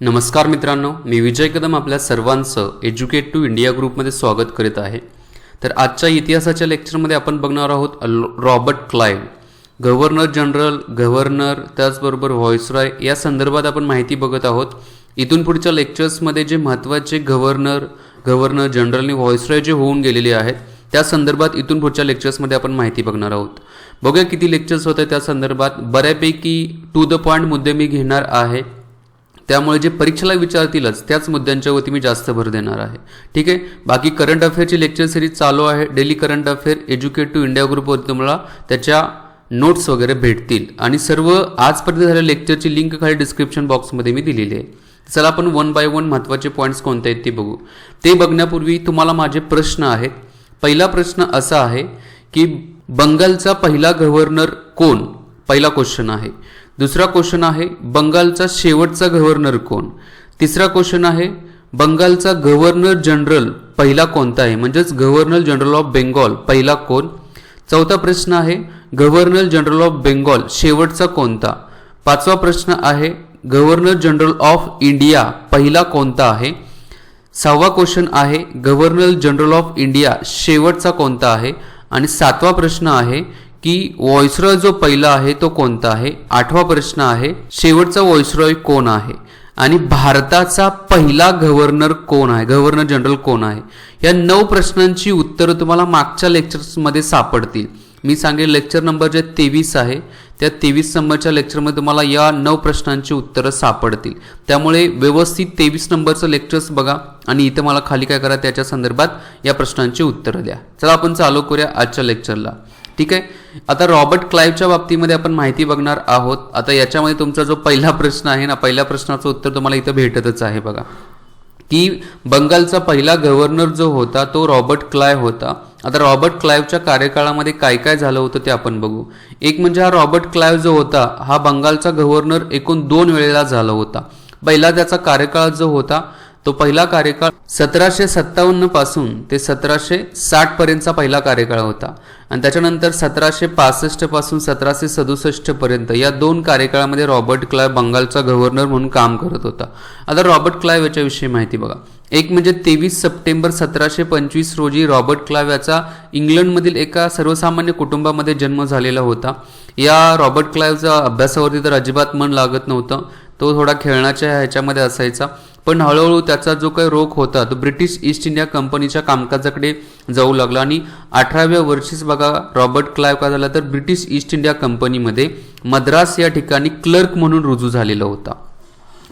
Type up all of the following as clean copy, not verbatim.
नमस्कार मित्रांनो, मी विजय कदम आपल्या सर्वांचं एज्युकेट टू इंडिया ग्रुपमध्ये स्वागत करीत आहे. तर आजच्या इतिहासाच्या लेक्चरमध्ये आपण बघणार आहोत Robert Clive, governor general, governor, त्याचबरोबर व्हॉइसरॉय या संदर्भात आपण माहिती बघत आहोत. इथून पुढच्या लेक्चर्समध्ये जे महत्त्वाचे गव्हर्नर जनरल आणि व्हॉइसरॉय जे होऊन गेलेले आहेत त्या संदर्भात इथून पुढच्या लेक्चर्समध्ये आपण माहिती बघणार आहोत. बघूया किती लेक्चर्स होते त्या संदर्भात. बऱ्यापैकी टू द पॉईंट मुद्दे मी घेणार आहे, त्यामुळे जे परीक्षेला विचारतीलच त्याच मुद्द्यांच्यावरती मी जास्त भर देणार आहे. ठीक आहे. बाकी करंट अफेअरची लेक्चर सिरीज चालू आहे. Daily current affair educate to India ग्रुपवरती तुम्हाला त्याच्या नोट्स वगैरे भेटतील आणि सर्व आजपर्यंत झालेल्या लेक्चरची लिंक खाली डिस्क्रिप्शन बॉक्समध्ये मी दिलेली आहे. चला आपण वन बाय वन महत्त्वाचे पॉईंट्स कोणते आहेत ते बघू. ते बघण्यापूर्वी तुम्हाला माझे प्रश्न आहेत. पहिला प्रश्न असा आहे की बंगालचा पहिला गव्हर्नर कोण? पहिला क्वेश्चन आहे. दुसरा क्वेश्चन आहे बंगालचा शेवटचा गव्हर्नर कोण? तिसरा क्वेश्चन आहे बंगालचा गव्हर्नर जनरल पहिला कोणता आहे, म्हणजेच गव्हर्नर जनरल ऑफ बेंगॉल पहिला कोण? चौथा प्रश्न आहे गव्हर्नर जनरल ऑफ बेंगॉल शेवटचा कोणता? पाचवा प्रश्न आहे गव्हर्नर जनरल ऑफ इंडिया पहिला कोणता आहे? सहावा क्वेश्चन आहे गव्हर्नर जनरल ऑफ इंडिया शेवटचा कोणता आहे? आणि सातवा प्रश्न आहे की व्हॉइसरॉय जो पहिला आहे तो कोणता आहे? आठवा प्रश्न आहे शेवटचा व्हॉइसरॉय कोण आहे? आणि भारताचा पहिला गव्हर्नर कोण आहे, गव्हर्नर जनरल कोण आहे? या 9 प्रश्नांची उत्तरं तुम्हाला मागच्या लेक्चर्समध्ये सापडतील. मी सांगेल लेक्चर नंबर जे 23 आहे त्या 23 नंबरच्या लेक्चरमध्ये तुम्हाला या 9 प्रश्नांची उत्तरं सापडतील. त्यामुळे व्यवस्थित 23 नंबरचं लेक्चर्स बघा आणि इथं मला खाली काय करा त्याच्या संदर्भात या प्रश्नांची उत्तरं द्या. चला आपण चालू करूया आजच्या लेक्चरला. ठीक आहे. आता रॉबर्ट क्लाइव्हच्या बाबतीमध्ये आपण माहिती बघणार आहोत. आता याच्यामध्ये तुमचा जो पहिला प्रश्न आहे ना, पहिल्या प्रश्नाचं उत्तर तुम्हाला इथं भेटतच आहे बघा, की बंगालचा पहिला गव्हर्नर जो होता तो रॉबर्ट क्लाइव्ह होता. आता रॉबर्ट क्लाइव्हच्या कार्यकाळामध्ये काय काय झालं होतं ते आपण बघू. एक म्हणजे हा रॉबर्ट क्लाइव्ह जो होता हा बंगालचा गव्हर्नर एकूण 2 वेळेला झाला होता. पहिला त्याचा कार्यकाळ जो होता तो पहिला कार्यकाळ 1757 पासून ते 1760 पर्यंतचा पहिला कार्यकाळ होता आणि त्याच्यानंतर 1765 पासून 1767 पर्यंत या 2 कार्यकाळामध्ये रॉबर्ट क्लाइव्ह बंगालचा गव्हर्नर म्हणून काम करत होता. आता रॉबर्ट क्लाइव्ह याच्याविषयी माहिती बघा. एक म्हणजे 23 सप्टेंबर 1725 रोजी रॉबर्ट क्लाइव्ह याचा इंग्लंडमधील एका सर्वसामान्य कुटुंबामध्ये जन्म झालेला होता. या रॉबर्ट क्लाइव्हचा अभ्यासावरती तर अजिबात मन लागत नव्हतं. तो थोडा खेळण्याच्या ह्याच्यामध्ये असायचा, पण हळूहळू त्याचा जो काही रोख होता तो ब्रिटिश ईस्ट इंडिया कंपनीच्या कामकाजाकडे जाऊ लागला आणि 18व्या वर्षीच बघा रॉबर्ट क्लाइव्ह काय झाला तर ब्रिटिश ईस्ट इंडिया कंपनीमध्ये मद्रास या ठिकाणी क्लर्क म्हणून रुजू झालेला होता.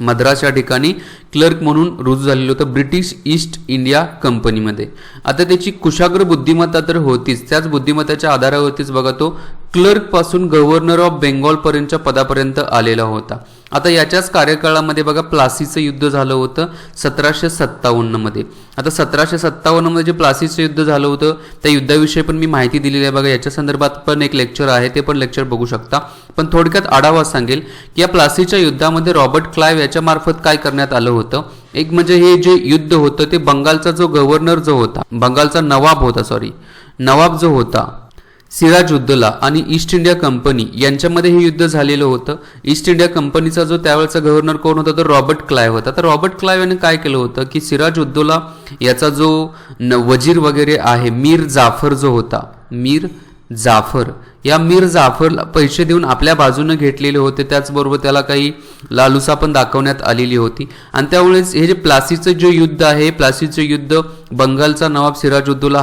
मद्रास या ठिकाणी क्लर्क म्हणून रुजू झालेलं होतं ब्रिटिश ईस्ट इंडिया कंपनीमध्ये. आता त्याची कुशाग्र बुद्धिमत्ता तर होतीच, त्याच बुद्धिमत्तेच्या आधारावरतीच बघा तो क्लर्क पासून गव्हर्नर ऑफ बेंगॉल पर्यंतच्या पदापर्यंत आलेला होता. आता याच्याच कार्यकाळामध्ये बघा प्लासीचं युद्ध झालं होतं 1757 मध्ये. आता 1757 मध्ये जे प्लासीचं युद्ध झालं होतं त्या युद्धाविषयी पण मी माहिती दिलेली आहे बघा. याच्या संदर्भात पण एक लेक्चर आहे, ते पण लेक्चर बघू शकता. पण थोडक्यात आढावा सांगेल की या प्लासीच्या युद्धामध्ये रॉबर्ट क्लाइव्ह याच्या मार्फत काय करण्यात आलं होतं. एक म्हणजे हे जे युद्ध होतं ते बंगालचा जो गव्हर्नर जो होता, बंगालचा नवाब जो होता सिराजुद्दौला आणि ईस्ट इंडिया कंपनी यांच्यामध्ये हे युद्ध झालेलं होतं. ईस्ट इंडिया कंपनीचा जो त्यावेळेचा गव्हर्नर कोण होता तर रॉबर्ट क्लाइव्ह होता. तर रॉबर्ट क्लाइव्ह याने काय केलं होतं की सिराजुद्दौला याचा जो वजीर वगैरे आहे मीर जाफर जो होता, मीर जाफरला पैसे देऊन आपल्या बाजूने घेतलेले होते. त्याचबरोबर त्याला काही लालुसा पण दाखवण्यात आलेली होती आणि त्यावेळेस हे जे प्लासीचं जे युद्ध आहे, प्लासीचं युद्ध बंगालचा नवाब सिराजुद्दौला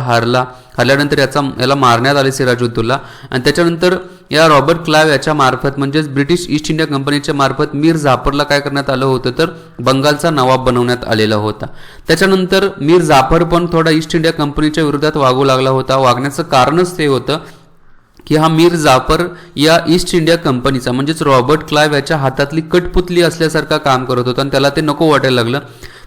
हरल्यानंतर याला मारण्यात आले सिराजुद्दौला आणि त्याच्यानंतर या रॉबर्ट क्लाइव्ह याच्या मार्फत म्हणजेच ब्रिटिश ईस्ट इंडिया कंपनीच्या मार्फत मीर जाफरला काय करण्यात आलं होतं तर बंगालचा नवाब बनवण्यात आलेला होता. त्याच्यानंतर मीर जाफर पण थोडा ईस्ट इंडिया कंपनीच्या विरोधात वागू लागला होता. वागण्याचं कारणच ते होतं की हा मीर जाफर या ईस्ट इंडिया कंपनीचा म्हणजेच रॉबर्ट क्लाइव्ह याच्या हातातली कठपुतली असल्यासारखं काम करत होता आणि त्याला ते नको वाटायला लागलं.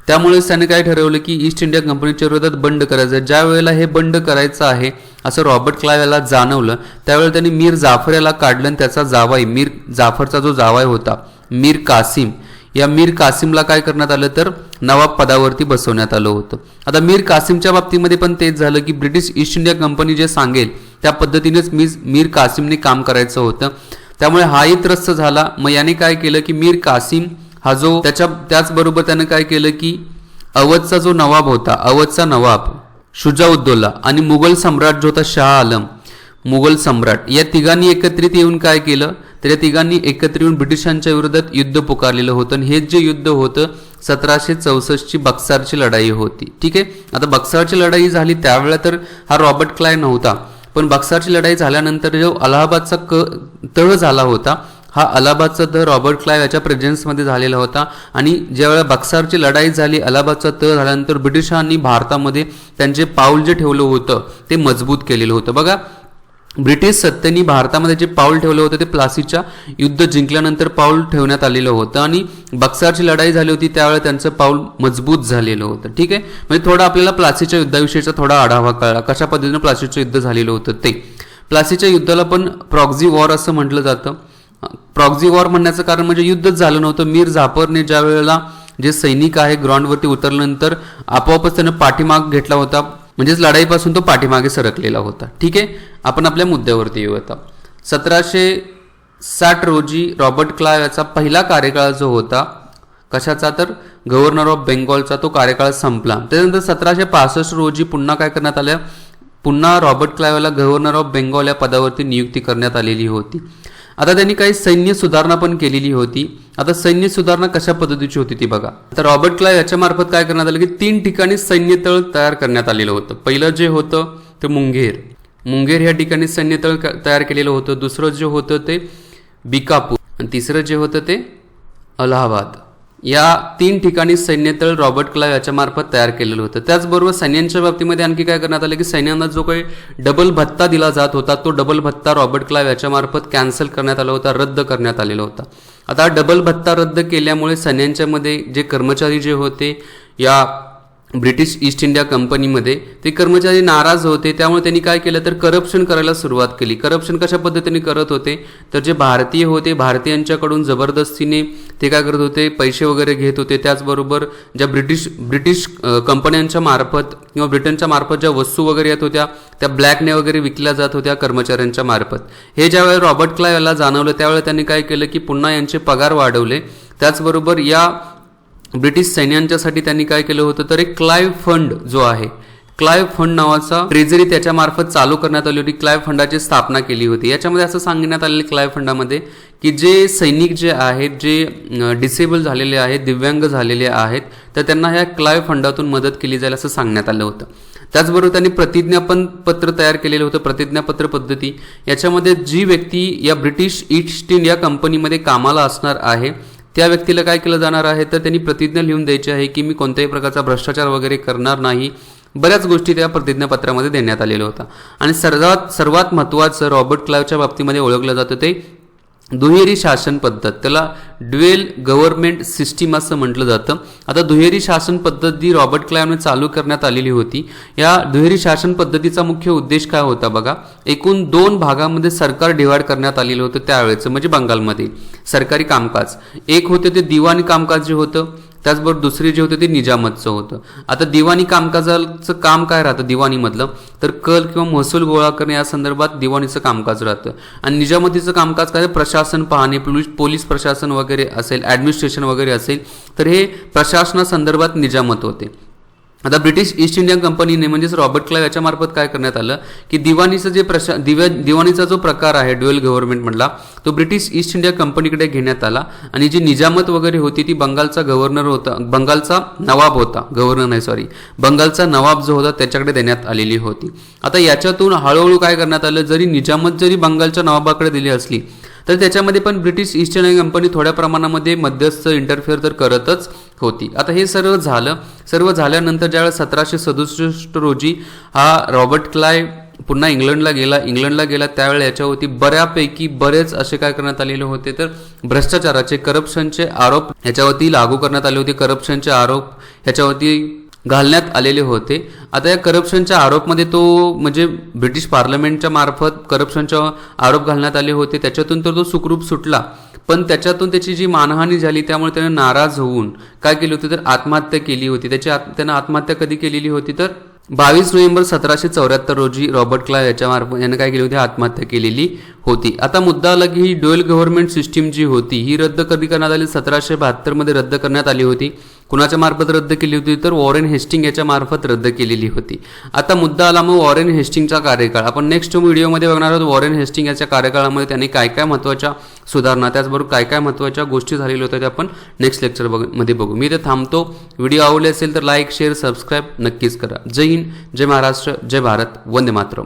त्यामुळेच त्याने काय ठरवलं की ईस्ट इंडिया कंपनीच्या विरोधात बंड करायचं. ज्या वेळेला हे बंड करायचं आहे असं रॉबर्ट क्लाइव्ह याला जाणवलं त्यावेळेला त्यांनी मीर जाफर याला काढलं आणि त्याचा जावाई मीर जाफरचा जो जावाई होता मीर कासिम, या मीर कासिमला काय करण्यात आलं तर नवाब पदावरती बसवण्यात आलं होतं. आता मीर कासिमच्या बाबतीमध्ये पण तेच झालं की ब्रिटिश ईस्ट इंडिया कंपनी जे सांगेल त्या पद्धतीनेच मीर कासिमने काम करायचं होतं. त्यामुळे हाही त्रस्त झाला. मग याने काय केलं की मीर कासिम हा जो त्याचबरोबर त्यानं काय केलं की अवधचा जो नवाब होता, अवधचा नवाब शुजाउद्दौला आणि मुघल सम्राट जो होता शाह आलम मुघल सम्राट, या तिघांनी एकत्रित येऊन काय केलं तर या तिघांनी एकत्र येऊन ब्रिटिशांच्या विरोधात युद्ध पुकारलेलं होतं. आणि हे जे युद्ध होतं 1764ची बक्सारची लढाई होती. ठीक आहे. आता बक्सारची लढाई झाली त्यावेळेला तर हा रॉबर्ट क्लाइव्ह नव्हता, पण बक्सारची लढाई झाल्यानंतर जो अलाहाबादचा तह झाला होता, हा अलाहाबादचा तह रॉबर्ट क्लाइव्ह याच्या प्रेझेन्समध्ये झालेला होता. आणि ज्यावेळेला बक्सारची लढाई झाली, अलाहाबादचा तह झाल्यानंतर ब्रिटिशांनी भारतामध्ये त्यांचे पाऊल जे ठेवलं होतं ते मजबूत केलेलं होतं. बघा, ब्रिटिश सत्तेने भारतामध्ये जे पाऊल ठेवलं होतं ते प्लासीच्या युद्ध जिंकल्यानंतर पाऊल ठेवण्यात आलेलं होतं आणि बक्सारची लढाई झाली होती त्यावेळेला त्यांचं पाऊल मजबूत झालेलं होतं. ठीक आहे. म्हणजे थोडा आपल्याला प्लासीच्या युद्धाविषयीचा थोडा आढावा कळला, कशा पद्धतीनं प्लासीचं युद्ध झालेलं होतं ते. प्लासीच्या युद्धाला पण प्रॉक्झी वॉर असं म्हटलं जातं. प्रॉक्झी वॉर म्हणण्याचं कारण म्हणजे युद्धच झालं नव्हतं. मीर जाफरने ज्या वेळेला जे सैनिक आहे ग्राउंडवरती उतरल्यानंतर आपोआपच त्यानं पाठीमाग घेतला होता, म्हणजेच लढाईपासून तो पाठीमागे सरकलेला होता. ठीक आहे. आपण आपल्या मुद्द्यावरती येऊ आता. 1760 रोजी रॉबर्ट क्लाइव्ह याचा पहिला कार्यकाळ जो होता कशाचा तर गव्हर्नर ऑफ बेंगॉलचा, तो कार्यकाळ संपला. त्यानंतर 1765 रोजी पुन्हा काय करण्यात आलं, पुन्हा रॉबर्ट क्लाइव्हला गव्हर्नर ऑफ बेंगॉल या पदावरती नियुक्ती करण्यात आलेली होती. आता त्यांनी काही सैन्य सुधारणा पण केलेली होती. आता सैन्य सुधारणा कशा पद्धतीची होती ती बघा. तर रॉबर्ट क्लाइव्ह याच्या मार्फत काय करण्यात आलं की 3 ठिकाणी सैन्यतळ तयार करण्यात आलेलं होतं. पहिलं जे होतं ते मुंगेर या ठिकाणी सैन्यतळ तयार केलेलं होतं. दुसरं जे होतं ते बिकापूर आणि तिसरं जे होतं ते अलाहाबाद. या 3 ठिकाणी सैन्यतळ रॉबर्ट क्लाइव्ह याच्या मार्फत तयार केलेलं होतं. त्याचबरोबर सैन्यांच्या बाबतीमध्ये आणखी काय करण्यात आलं की सैन्यांना जो काही डबल भत्ता दिला जात होता तो डबल भत्ता रॉबर्ट क्लाइव्ह याच्या मार्फत कॅन्सल करण्यात आला होता, रद्द करण्यात आलेला होता. आता डबल भत्ता रद्द केल्यामुळे सैन्यांच्या मध्ये जे कर्मचारी जे होते या ब्रिटिश ईस्ट इंडिया कंपनीमध्ये ते कर्मचारी नाराज होते. त्यामुळे त्यांनी काय केलं तर करप्शन करायला सुरुवात केली. करप्शन कशा पद्धतीने करत होते तर जे भारतीय होते भारतीयांच्याकडून जबरदस्तीने ते काय करत होते, पैसे वगैरे घेत होते. त्याचबरोबर ज्या ब्रिटिश कंपन्यांच्या मार्फत किंवा ब्रिटनच्या मार्फत ज्या वस्तू वगैरे येत होत्या त्या ब्लॅकने वगैरे विकल्या जात होत्या कर्मचाऱ्यांच्या मार्फत. हे ज्यावेळेला रॉबर्ट क्लाइव्ह याला जाणवलं त्यावेळेला त्यांनी काय केलं की पुन्हा यांचे पगार वाढवले. त्याचबरोबर या ब्रिटिश सैन्यांच्यासाठी त्यांनी काय केलं होतं तर एक क्लाइव्ह फंड जो आहे, क्लाइव्ह फंड नावाचा ट्रेझरी त्याच्या मार्फत चालू करण्यात आली होती. क्लाइव्ह फंडाची स्थापना केली होती. याच्यामध्ये असं सांगण्यात आलेलं क्लाइव्ह फंडामध्ये की जे सैनिक जे आहेत जे डिसेबल झालेले आहेत, दिव्यांग झालेले आहेत, तर त्यांना ह्या क्लाइव्ह फंडातून मदत केली जाईल असं सांगण्यात आलं होतं. त्याचबरोबर त्यांनी प्रतिज्ञापन पत्र तयार केलेलं होतं, प्रतिज्ञापत्र पद्धती. याच्यामध्ये जी व्यक्ती या ब्रिटिश ईस्ट इंडिया कंपनीमध्ये कामाला असणार आहे त्या व्यक्तीला काय केलं जाणार आहे तर त्यांनी प्रतिज्ञा लिहून द्यायची आहे की मी कोणत्याही प्रकारचा भ्रष्टाचार वगैरे करणार नाही. बऱ्याच गोष्टी त्या प्रतिज्ञापत्रामध्ये देण्यात आलेल्या होत्या. आणि सर्वात महत्त्वाचं रॉबर्ट क्लाइव्हच्या बाबतीमध्ये ओळखलं जातं ते दुहेरी शासन पद्धत, त्याला ड्युएल गव्हर्नमेंट सिस्टीम असं म्हटलं जातं. आता दुहेरी शासन पद्धती रॉबर्ट क्लाइव्हने चालू करण्यात आलेली होती. या दुहेरी शासन पद्धतीचा मुख्य उद्देश काय होता बघा, एकूण 2 भागामध्ये सरकार डिवाइड करण्यात आलेलं होतं त्यावेळेचं, म्हणजे बंगालमध्ये सरकारी कामकाज. एक होतं ते दिवाणी कामकाज जे होतं, त्याचबरोबर दुसरे जे होतं ते निजामतचं होतं. आता दिवाणी कामकाजाचं काम काय राहतं दिवाणीमधलं तर कल किंवा महसूल गोळा करणे या संदर्भात दिवाणीचं कामकाज राहतं. आणि निजामतीचं कामकाज काय, प्रशासन पाहणे, पोलीस प्रशासन वगैरे असेल, ॲडमिनिस्ट्रेशन वगैरे असेल, तर हे प्रशासनासंदर्भात निजामत होते. आता ब्रिटिश ईस्ट इंडिया कंपनीने म्हणजेच रॉबर्ट क्लाइव्ह याच्या मार्फत काय करण्यात आलं की दिवाणीचं जे दिवाणीचा जो प्रकार आहे ड्युअल गव्हर्नमेंट मधला तो ब्रिटिश ईस्ट इंडिया कंपनीकडे घेण्यात आला. आणि जी निजामत वगैरे होती ती बंगालचा गव्हर्नर होता, बंगालचा नवाब होता, गव्हर्नर नाही सॉरी, बंगालचा नवाब जो होता त्याच्याकडे देण्यात आलेली होती. आता याच्यातून हळूहळू काय करण्यात आलं, जरी निजामत जरी बंगालच्या नवाबाकडे दिली असली तर त्याच्यामध्ये पण ब्रिटिश ईस्ट इंडिया कंपनी थोड्या प्रमाणामध्ये मध्यस्थ इंटरफेअर तर करतच होती. आता हे सर्व झाल्यानंतर ज्यावेळेस 1767 रोजी हा रॉबर्ट क्लाइव्ह पुन्हा इंग्लंडला गेला त्यावेळेला याच्यावरती बरेच असे काय करण्यात आलेले होते तर भ्रष्टाचाराचे, करप्शनचे आरोप ह्याच्यावरती लागू करण्यात आले होते. करप्शनचे आरोप ह्याच्यावरती घालण्यात आलेले होते. आता या करप्शनच्या आरोपमध्ये तो म्हणजे ब्रिटिश पार्लमेंटच्या मार्फत करप्शनचा आरोप घालण्यात आले होते. त्याच्यातून तर तो सुखरूप सुटला, पण त्याच्यातून त्याची जी मानहानी झाली त्यामुळे त्याने नाराज होऊन काय केली होती तर आत्महत्या केली होती. त्यानं आत्महत्या कधी केलेली होती तर 22 नोव्हेंबर 1774 रोजी रॉबर्ट क्लाइव्ह यानं काय केली होती आत्महत्या केलेली होती. आता मुद्दा आला की ही ड्युअल गव्हर्नमेंट सिस्टीम जी होती ही रद्द कधी करण्यात आली 1772 मध्ये रद्द करण्यात आली होती. कुणाच्या मार्फत रद्द केली होती तर वॉरेन हेस्टिंग याच्या मार्फत रद्द केलेली होती. आता मुद्दा आला मग वॉरेन हेस्टिंगचा कार्यकाळ. आपण नेक्स्ट व्हिडिओमध्ये बघणार आहोत वॉरेन हेस्टिंग याच्या कार्यकाळामध्ये त्यांनी काय काय महत्त्वाच्या सुधारणा त्याचबरोबर काय काय महत्त्वाच्या गोष्टी झालेल्या होत्या त्या आपण नेक्स्ट लेक्चर मध्ये बघू. मी इथे थांबतो. व्हिडिओ आवडले असेल तर लाईक शेअर सबस्क्राईब नक्कीच करा. जय हिंद, जय महाराष्ट्र, जय भारत, वंदे मातरम.